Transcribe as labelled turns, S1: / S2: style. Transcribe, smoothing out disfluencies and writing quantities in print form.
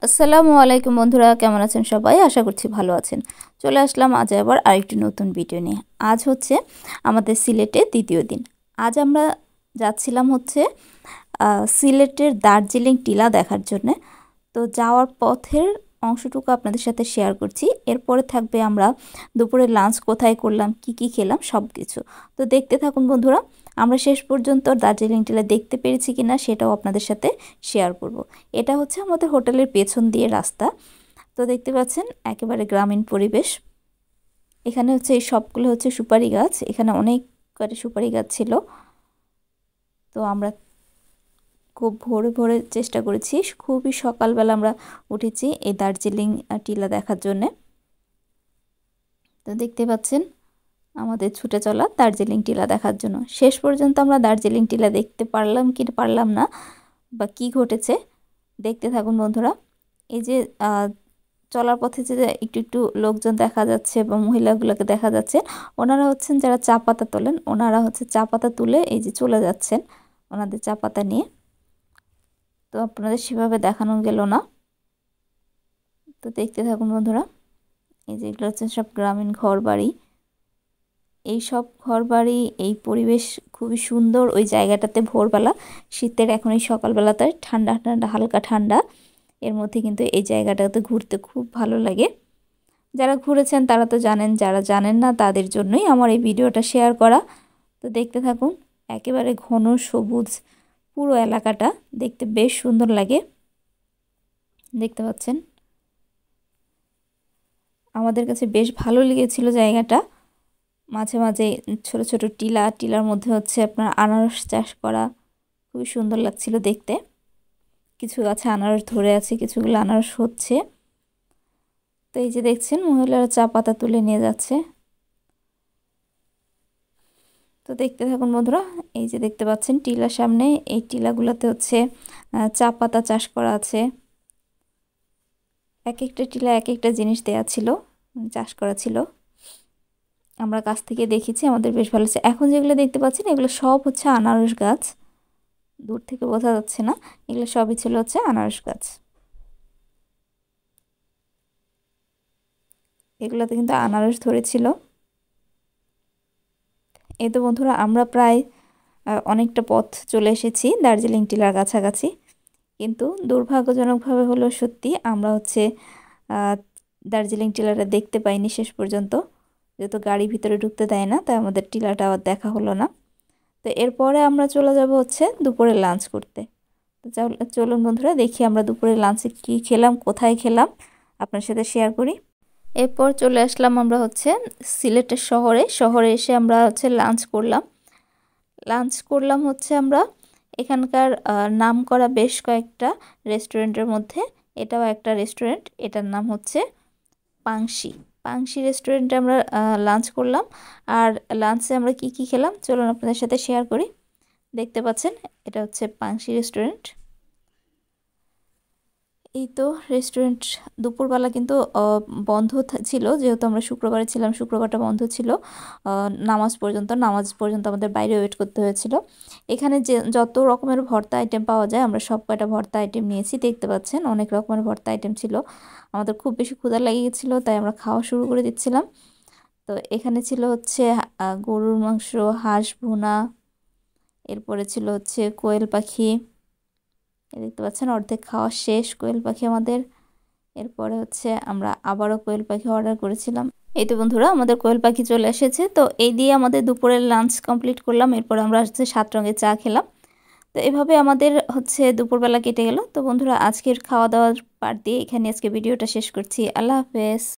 S1: আসসালামু আলাইকুম বন্ধুরা, কেমন আছেন সবাই? আশা করছি ভালো আছেন। চলে আসলাম আজ আবার আরেকটি নতুন ভিডিও নিয়ে। আজ হচ্ছে আমাদের সিলেটে দ্বিতীয় দিন। আজ আমরা যাচ্ছিলাম হচ্ছে সিলেটের দার্জিলিং টিলা দেখার জন্যে। তো যাওয়ার পথের অংশটুকু আপনাদের সাথে শেয়ার করছি। এরপরে থাকবে আমরা দুপুরে লাঞ্চ কোথায় করলাম, কি খেলাম, সব কিছু। তো দেখতে থাকুন বন্ধুরা। আমরা শেষ পর্যন্ত দার্জিলিং টিলা দেখতে পেরেছি কিনা সেটাও আপনাদের সাথে শেয়ার করব। এটা হচ্ছে আমাদের হোটেলের পেছন দিয়ে রাস্তা। তো দেখতে পাচ্ছেন একেবারে গ্রামীণ পরিবেশ। এখানে হচ্ছে এই সবগুলো হচ্ছে সুপারি গাছ। এখানে অনেক কয়টা সুপারি গাছ ছিল। তো আমরা খুব ভোরে ভোরে চেষ্টা করেছি, খুবই সকালবেলা আমরা উঠেছি এই দার্জিলিং টিলা দেখার জন্যে। তো দেখতে পাচ্ছেন আমাদের ছুটে চলা দার্জিলিং টিলা দেখার জন্য। শেষ পর্যন্ত আমরা দার্জিলিং টিলা দেখতে পারলাম কি পারলাম না, বা কি ঘটেছে দেখতে থাকুন বন্ধুরা। এই যে চলার পথে যে একটু একটু লোকজন দেখা যাচ্ছে বা মহিলাগুলোকে দেখা যাচ্ছে, ওনারা হচ্ছেন যারা চা পাতা তোলেন। ওনারা হচ্ছে চা পাতা তুলে এই যে চলে যাচ্ছেন ওনাদের চা পাতা নিয়ে। তো আপনাদের সেভাবে দেখানো গেল না। তো দেখতে থাকুন বন্ধুরা। এই যে এগুলো হচ্ছে সব গ্রামীণ ঘর বাড়ি। এই সব ঘর বাড়ি, এই পরিবেশ খুবই সুন্দর। ওই জায়গাটাতে ভোরবেলা, শীতের এখন এই সকালবেলাতে ঠান্ডা ঠান্ডা হালকা ঠান্ডা, এর মধ্যে কিন্তু এই জায়গাটাতে ঘুরতে খুব ভালো লাগে। যারা ঘুরেছেন তারা তো জানেন, যারা জানেন না তাদের জন্যই আমার এই ভিডিওটা শেয়ার করা। তো দেখতে থাকুন। একেবারে ঘন সবুজ পুরো এলাকাটা, দেখতে বেশ সুন্দর লাগে। দেখতে পাচ্ছেন আমাদের কাছে বেশ ভালো লেগেছিল জায়গাটা। মাঝে মাঝে ছোট ছোট টিলার মধ্যে হচ্ছে আপনার আনারস চাষ করা, খুবই সুন্দর লাগছিল দেখতে। কিছু গাছে আনারস ধরে আছে, কিছুগুলো আনারস হচ্ছে। তো এই যে দেখছেন মহিলারা চা পাতা তুলে নিয়ে যাচ্ছে। তো দেখতে থাকুন বন্ধুরা। এই যে দেখতে পাচ্ছেন টিলার সামনে, এই টিলাগুলোতে হচ্ছে চা পাতা চাষ করা আছে। এক একটা টিলা এক একটা জিনিস দেয়া ছিল, চাষ করা ছিল। আমরা কাছ থেকে দেখেছি, আমাদের বেশ ভালো লাগছে। এখন যেগুলো দেখতে পাচ্ছেন এগুলো সব হচ্ছে আনারস গাছ। দূর থেকে বোঝা যাচ্ছে না, এগুলো সবই ছিল হচ্ছে আনারস গাছ। এগুলোতে কিন্তু আনারস ধরেছিল। এই তো বন্ধুরা আমরা প্রায় অনেকটা পথ চলে এসেছি দার্জিলিং টিলার কাছাকাছি। কিন্তু দুর্ভাগ্যজনকভাবে হলো সত্যি আমরা হচ্ছে দার্জিলিং টিলাটা দেখতে পাইনি শেষ পর্যন্ত, যেহেতু গাড়ি ভিতরে ঢুকতে দেয় না, তাই আমাদের টিলাটা আবার দেখা হলো না। তো এরপরে আমরা চলে যাব হচ্ছে দুপুরে লাঞ্চ করতে। তো চলুন বন্ধুরা দেখি আমরা দুপুরে লাঞ্চে কী খেলাম, কোথায় খেলাম, আপনার সাথে শেয়ার করি। এরপর চলে আসলাম আমরা হচ্ছে সিলেটের শহরে এসে আমরা হচ্ছে লাঞ্চ করলাম হচ্ছে আমরা এখানকার নাম করা বেশ কয়েকটা রেস্টুরেন্টের মধ্যে এটাও একটা রেস্টুরেন্ট। এটার নাম হচ্ছে পাংশি রেস্টুরেন্টে আমরা লাঞ্চ করলাম। আর লাঞ্চে আমরা কি খেলাম চলুন আপনাদের সাথে শেয়ার করি। দেখতে পাচ্ছেন এটা হচ্ছে পাংশি রেস্টুরেন্ট। এই তো রেস্টুরেন্ট দুপুরবেলা কিন্তু বন্ধ ছিল, যেহেতু আমরা শুক্রবারে ছিলাম, শুক্রবারটা বন্ধ ছিল। নামাজ পর্যন্ত আমাদের বাইরে ওয়েট করতে হয়েছিল। এখানে যে যত রকমের ভর্তা আইটেম পাওয়া যায় আমরা সব কয়টা ভর্তা আইটেম নিয়েছি। দেখতে পাচ্ছেন অনেক রকমের ভর্তা আইটেম ছিল। আমাদের খুব বেশি ক্ষুধা লেগে গেছিলো, তাই আমরা খাওয়া শুরু করে দিচ্ছিলাম। তো এখানে ছিল হচ্ছে গরুর মাংস, হাঁস ভুনা, এরপরে ছিল হচ্ছে কোয়েল পাখি। দেখতে পাচ্ছেন অর্ধেক খাওয়া শেষ কোয়েল পাখি আমাদের। এরপরে হচ্ছে আমরা আবারও কোয়েল পাখি অর্ডার করেছিলাম। এই তো বন্ধুরা আমাদের কোয়েল পাখি চলে এসেছে। তো এই দিয়ে আমাদের দুপুরের লাঞ্চ কমপ্লিট করলাম। এরপর আমরা হচ্ছে 7 রঙের চা খেলাম। তো এভাবে আমাদের হচ্ছে দুপুরবেলা কেটে গেল। তো বন্ধুরা আজকের খাওয়া দাওয়ার পার্ট দিয়ে এখানে আজকে ভিডিওটা শেষ করছি। আল্লাহ হাফেজ।